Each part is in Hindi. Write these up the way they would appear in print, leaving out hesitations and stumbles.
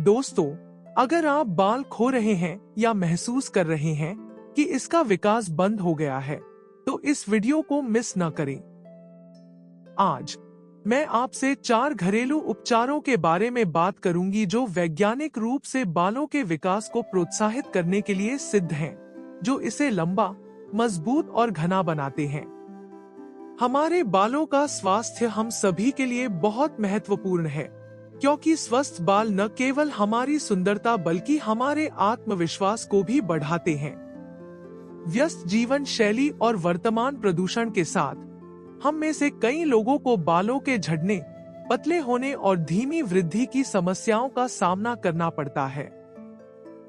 दोस्तों, अगर आप बाल खो रहे हैं या महसूस कर रहे हैं कि इसका विकास बंद हो गया है, तो इस वीडियो को मिस न करें। आज मैं आपसे 4 घरेलू उपचारों के बारे में बात करूंगी जो वैज्ञानिक रूप से बालों के विकास को प्रोत्साहित करने के लिए सिद्ध हैं, जो इसे लंबा, मजबूत और घना बनाते हैं। हमारे बालों का स्वास्थ्य हम सभी के लिए बहुत महत्वपूर्ण है, क्योंकि स्वस्थ बाल न केवल हमारी सुंदरता बल्कि हमारे आत्मविश्वास को भी बढ़ाते हैं। व्यस्त जीवन शैली और वर्तमान प्रदूषण के साथ हम में से कई लोगों को बालों के झड़ने, पतले होने और धीमी वृद्धि की समस्याओं का सामना करना पड़ता है।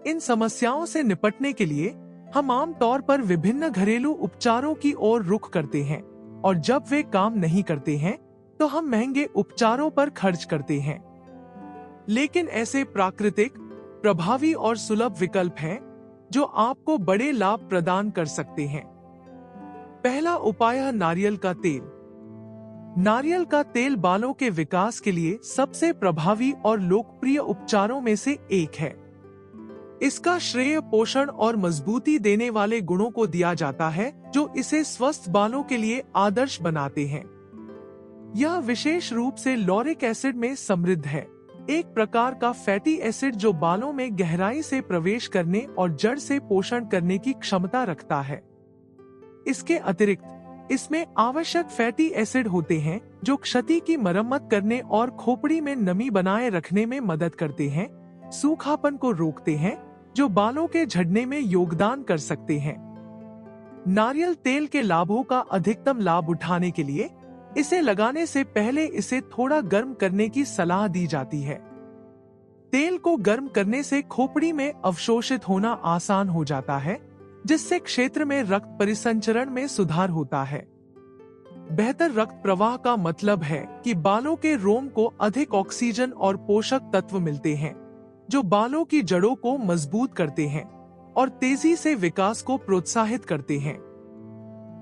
इन समस्याओं से निपटने के लिए हम आमतौर पर विभिन्न घरेलू उपचारों की ओर रुख करते हैं, और जब वे काम नहीं करते हैं तो हम महंगे उपचारों पर खर्च करते हैं। लेकिन ऐसे प्राकृतिक, प्रभावी और सुलभ विकल्प हैं जो आपको बड़े लाभ प्रदान कर सकते हैं। पहला उपाय है नारियल का तेल। नारियल का तेल बालों के विकास के लिए सबसे प्रभावी और लोकप्रिय उपचारों में से एक है। इसका श्रेय पोषण और मजबूती देने वाले गुणों को दिया जाता है, जो इसे स्वस्थ बालों के लिए आदर्श बनाते हैं। यह विशेष रूप से लॉरिक एसिड में समृद्ध है, एक प्रकार का फैटी एसिड जो बालों में गहराई से प्रवेश करने और जड़ से पोषण करने की क्षमता रखता है। इसके अतिरिक्त इसमें आवश्यक फैटी एसिड होते हैं जो क्षति की मरम्मत करने और खोपड़ी में नमी बनाए रखने में मदद करते हैं, सूखापन को रोकते हैं, जो बालों के झड़ने में योगदान कर सकते हैं। नारियल तेल के लाभों का अधिकतम लाभ उठाने के लिए इसे लगाने से पहले इसे थोड़ा गर्म करने की सलाह दी जाती है। तेल को गर्म करने से खोपड़ी में अवशोषित होना आसान हो जाता है, जिससे क्षेत्र में रक्त परिसंचरण में सुधार होता है। बेहतर रक्त प्रवाह का मतलब है कि बालों के रोम को अधिक ऑक्सीजन और पोषक तत्व मिलते हैं, जो बालों की जड़ों को मजबूत करते हैं और तेजी से विकास को प्रोत्साहित करते हैं।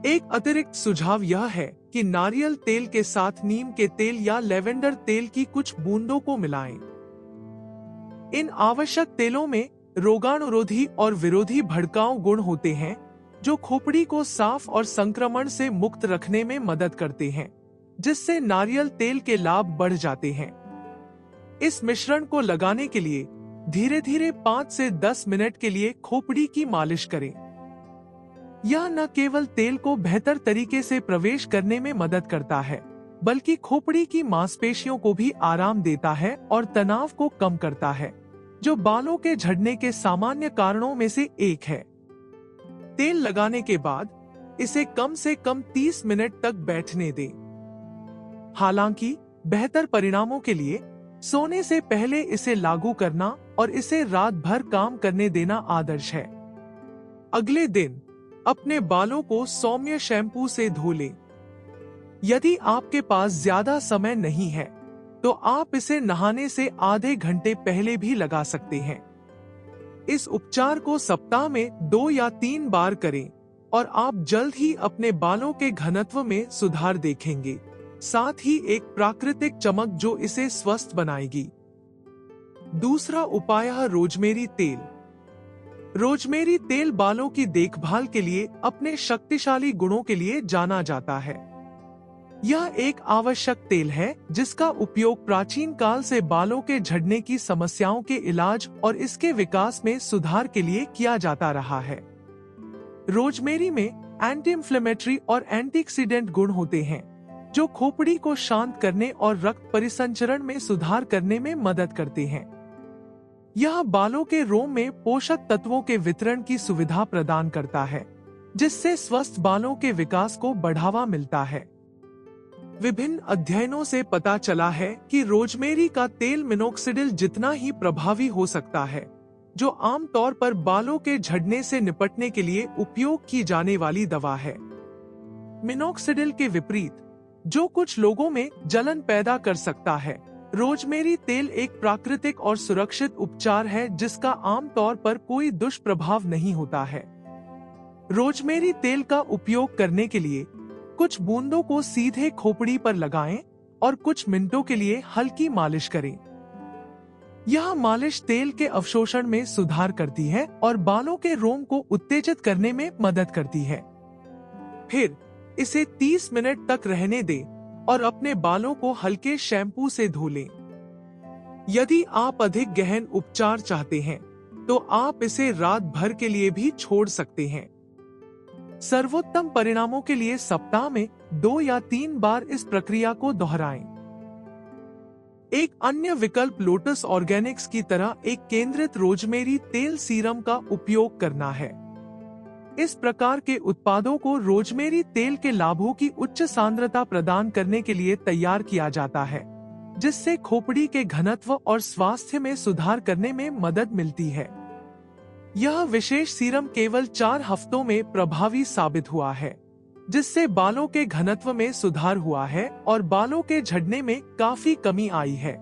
एक अतिरिक्त सुझाव यह है कि नारियल तेल के साथ नीम के तेल या लेवेंडर तेल की कुछ बूंदों को मिलाएं। इन आवश्यक तेलों में रोगाणुरोधी और विरोधी भड़काऊ गुण होते हैं, जो खोपड़ी को साफ और संक्रमण से मुक्त रखने में मदद करते हैं, जिससे नारियल तेल के लाभ बढ़ जाते हैं। इस मिश्रण को लगाने के लिए धीरे धीरे 5 से 10 मिनट के लिए खोपड़ी की मालिश करें। यह न केवल तेल को बेहतर तरीके से प्रवेश करने में मदद करता है, बल्कि खोपड़ी की मांसपेशियों को भी आराम देता है और तनाव को कम करता है, जो बालों के झड़ने के सामान्य कारणों में से एक है। तेल लगाने के बाद इसे कम से कम 30 मिनट तक बैठने दें। हालांकि बेहतर परिणामों के लिए सोने से पहले इसे लागू करना और इसे रात भर काम करने देना आदर्श है। अगले दिन अपने बालों को सौम्य शैम्पू से धो लें। यदि आपके पास ज्यादा समय नहीं है, तो आप इसे नहाने से आधे घंटे पहले भी लगा सकते हैं। इस उपचार को सप्ताह में 2 या 3 बार करें और आप जल्द ही अपने बालों के घनत्व में सुधार देखेंगे, साथ ही एक प्राकृतिक चमक जो इसे स्वस्थ बनाएगी। दूसरा उपाय है रोजमेरी तेल। रोजमेरी तेल बालों की देखभाल के लिए अपने शक्तिशाली गुणों के लिए जाना जाता है। यह एक आवश्यक तेल है जिसका उपयोग प्राचीन काल से बालों के झड़ने की समस्याओं के इलाज और इसके विकास में सुधार के लिए किया जाता रहा है। रोजमेरी में एंटी इंफ्लेमेटरी और एंटीऑक्सीडेंट गुण होते हैं, जो खोपड़ी को शांत करने और रक्त परिसंचरण में सुधार करने में मदद करते हैं। यह बालों के रोम में पोषक तत्वों के वितरण की सुविधा प्रदान करता है, जिससे स्वस्थ बालों के विकास को बढ़ावा मिलता है। विभिन्न अध्ययनों से पता चला है कि रोजमेरी का तेल मिनोक्सिडिल जितना ही प्रभावी हो सकता है, जो आमतौर पर बालों के झड़ने से निपटने के लिए उपयोग की जाने वाली दवा है। मिनोक्सिडिल के विपरीत, जो कुछ लोगों में जलन पैदा कर सकता है, रोजमेरी तेल एक प्राकृतिक और सुरक्षित उपचार है जिसका आमतौर पर कोई दुष्प्रभाव नहीं होता है। रोजमेरी तेल का उपयोग करने के लिए कुछ बूंदों को सीधे खोपड़ी पर लगाएं और कुछ मिनटों के लिए हल्की मालिश करें। यह मालिश तेल के अवशोषण में सुधार करती है और बालों के रोम को उत्तेजित करने में मदद करती है। फिर इसे 30 मिनट तक रहने दें और अपने बालों को हल्के शैम्पू से धो लें। यदि आप अधिक गहन उपचार चाहते हैं तो आप इसे रात भर के लिए भी छोड़ सकते हैं। सर्वोत्तम परिणामों के लिए सप्ताह में 2 या 3 बार इस प्रक्रिया को दोहराएं। एक अन्य विकल्प लोटस ऑर्गेनिक्स की तरह एक केंद्रित रोजमेरी तेल सीरम का उपयोग करना है। इस प्रकार के उत्पादों को रोजमेरी तेल के लाभों की उच्च सांद्रता प्रदान करने के लिए तैयार किया जाता है, जिससे खोपड़ी के घनत्व और स्वास्थ्य में सुधार करने में मदद मिलती है। यह विशेष सीरम केवल 4 हफ्तों में प्रभावी साबित हुआ है, जिससे बालों के घनत्व में सुधार हुआ है और बालों के झड़ने में काफी कमी आई है।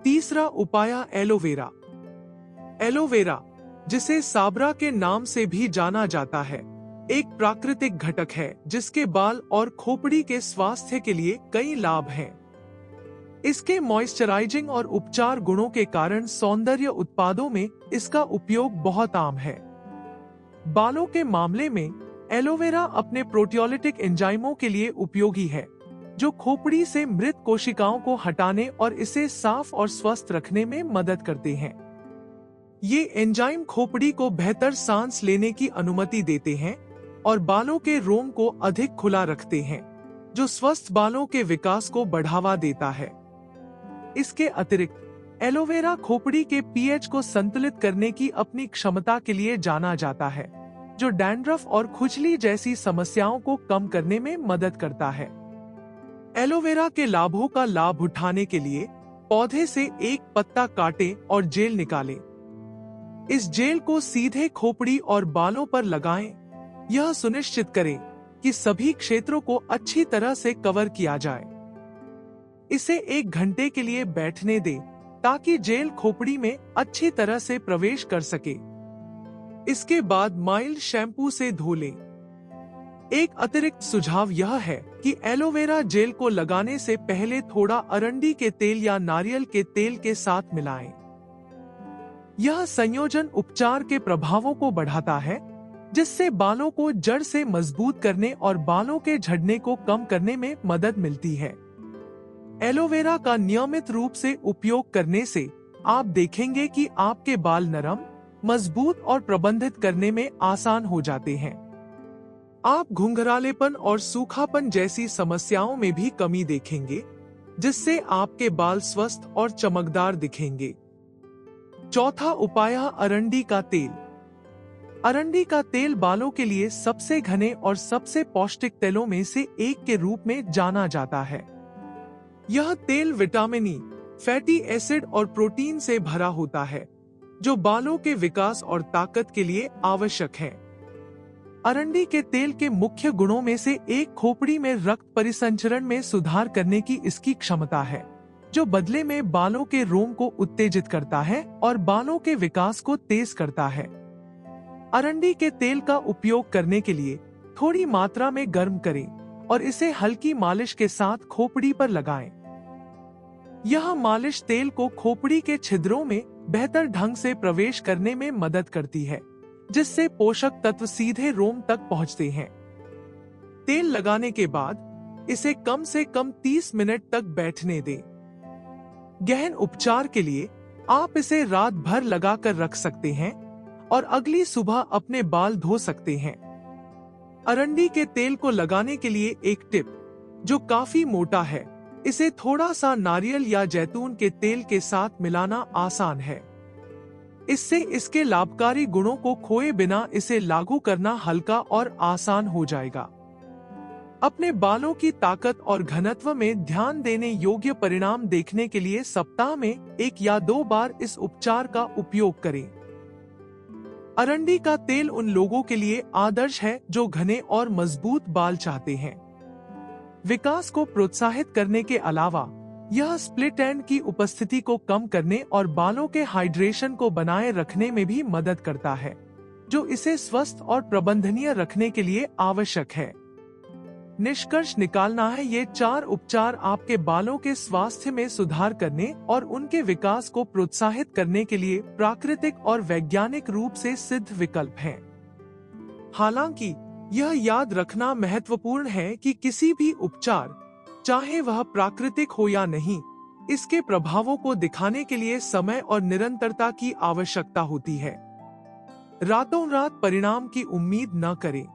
तीसरा उपाय एलोवेरा। एलोवेरा, जिसे साबरा के नाम से भी जाना जाता है, एक प्राकृतिक घटक है जिसके बाल और खोपड़ी के स्वास्थ्य के लिए कई लाभ हैं। इसके मॉइस्चराइजिंग और उपचार गुणों के कारण सौंदर्य उत्पादों में इसका उपयोग बहुत आम है। बालों के मामले में एलोवेरा अपने प्रोटियोलिटिक एंजाइमों के लिए उपयोगी है, जो खोपड़ी से मृत कोशिकाओं को हटाने और इसे साफ और स्वस्थ रखने में मदद करते हैं। ये एंजाइम खोपड़ी को बेहतर सांस लेने की अनुमति देते हैं और बालों के रोम को अधिक खुला रखते हैं, जो स्वस्थ बालों के विकास को बढ़ावा देता है। इसके अतिरिक्त एलोवेरा खोपड़ी के पीएच को संतुलित करने की अपनी क्षमता के लिए जाना जाता है, जो डैंड्रफ और खुजली जैसी समस्याओं को कम करने में मदद करता है। एलोवेरा के लाभों का लाभ उठाने के लिए पौधे से एक पत्ता काटें और जेल निकालें। इस जेल को सीधे खोपड़ी और बालों पर लगाएं। यह सुनिश्चित करें कि सभी क्षेत्रों को अच्छी तरह से कवर किया जाए। इसे 1 घंटे के लिए बैठने दें ताकि जेल खोपड़ी में अच्छी तरह से प्रवेश कर सके। इसके बाद माइल्ड शैम्पू से धो लें। एक अतिरिक्त सुझाव यह है कि एलोवेरा जेल को लगाने से पहले थोड़ा अरंडी के तेल या नारियल के तेल के साथ मिलाएं। यह संयोजन उपचार के प्रभावों को बढ़ाता है, जिससे बालों को जड़ से मजबूत करने और बालों के झड़ने को कम करने में मदद मिलती है। एलोवेरा का नियमित रूप से उपयोग करने से आप देखेंगे कि आपके बाल नरम, मजबूत और प्रबंधित करने में आसान हो जाते हैं। आप घुंघरालेपन और सूखापन जैसी समस्याओं में भी कमी देखेंगे, जिससे आपके बाल स्वस्थ और चमकदार दिखेंगे। चौथा उपाय अरंडी का तेल। अरंडी का तेल बालों के लिए सबसे घने और सबसे पौष्टिक तेलों में से एक के रूप में जाना जाता है। यह तेल विटामिन ई, फैटी एसिड और प्रोटीन से भरा होता है, जो बालों के विकास और ताकत के लिए आवश्यक है। अरंडी के तेल के मुख्य गुणों में से एक खोपड़ी में रक्त परिसंचरण में सुधार करने की इसकी क्षमता है, जो बदले में बालों के रोम को उत्तेजित करता है और बालों के विकास को तेज करता है। अरंडी के तेल का उपयोग करने के लिए थोड़ी मात्रा में गर्म करें और इसे हल्की मालिश के साथ खोपड़ी पर लगाएं। यह मालिश तेल को खोपड़ी के छिद्रों में बेहतर ढंग से प्रवेश करने में मदद करती है, जिससे पोषक तत्व सीधे रोम तक पहुंचते हैं। तेल लगाने के बाद इसे कम से कम 30 मिनट तक बैठने दें। गहन उपचार के लिए आप इसे रात भर लगाकर रख सकते हैं और अगली सुबह अपने बाल धो सकते हैं। अरंडी के तेल को लगाने के लिए एक टिप, जो काफी मोटा है, इसे थोड़ा सा नारियल या जैतून के तेल के साथ मिलाना आसान है। इससे इसके लाभकारी गुणों को खोए बिना इसे लागू करना हल्का और आसान हो जाएगा। अपने बालों की ताकत और घनत्व में ध्यान देने योग्य परिणाम देखने के लिए सप्ताह में 1 या 2 बार इस उपचार का उपयोग करें। अरंडी का तेल उन लोगों के लिए आदर्श है जो घने और मजबूत बाल चाहते हैं। विकास को प्रोत्साहित करने के अलावा यह स्प्लिट एंड की उपस्थिति को कम करने और बालों के हाइड्रेशन को बनाए रखने में भी मदद करता है, जो इसे स्वस्थ और प्रबंधनीय रखने के लिए आवश्यक है। निष्कर्ष निकालना है, ये 4 उपचार आपके बालों के स्वास्थ्य में सुधार करने और उनके विकास को प्रोत्साहित करने के लिए प्राकृतिक और वैज्ञानिक रूप से सिद्ध विकल्प हैं। हालांकि यह याद रखना महत्वपूर्ण है कि किसी भी उपचार, चाहे वह प्राकृतिक हो या नहीं, इसके प्रभावों को दिखाने के लिए समय और निरंतरता की आवश्यकता होती है। रातों रात परिणाम की उम्मीद न करें।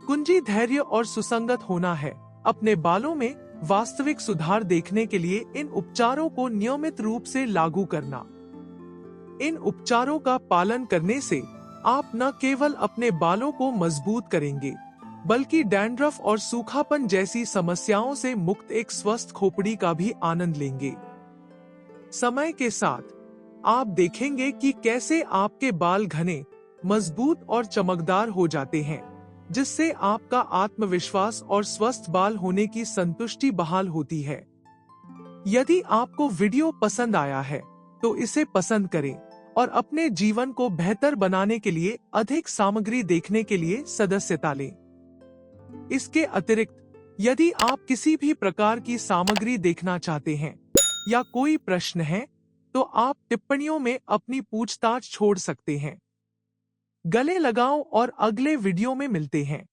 कुंजी धैर्य और सुसंगत होना है। अपने बालों में वास्तविक सुधार देखने के लिए इन उपचारों को नियमित रूप से लागू करना। इन उपचारों का पालन करने से आप न केवल अपने बालों को मजबूत करेंगे, बल्कि डैंड्रफ और सूखापन जैसी समस्याओं से मुक्त एक स्वस्थ खोपड़ी का भी आनंद लेंगे। समय के साथ आप देखेंगे कि कैसे आपके बाल घने, मजबूत और चमकदार हो जाते हैं, जिससे आपका आत्मविश्वास और स्वस्थ बाल होने की संतुष्टि बहाल होती है। यदि आपको वीडियो पसंद आया है, तो इसे पसंद करें और अपने जीवन को बेहतर बनाने के लिए अधिक सामग्री देखने के लिए सदस्यता लें। इसके अतिरिक्त, यदि आप किसी भी प्रकार की सामग्री देखना चाहते हैं या कोई प्रश्न है, तो आप टिप्पणियों में अपनी पूछताछ छोड़ सकते हैं। गले लगाओ और अगले वीडियो में मिलते हैं।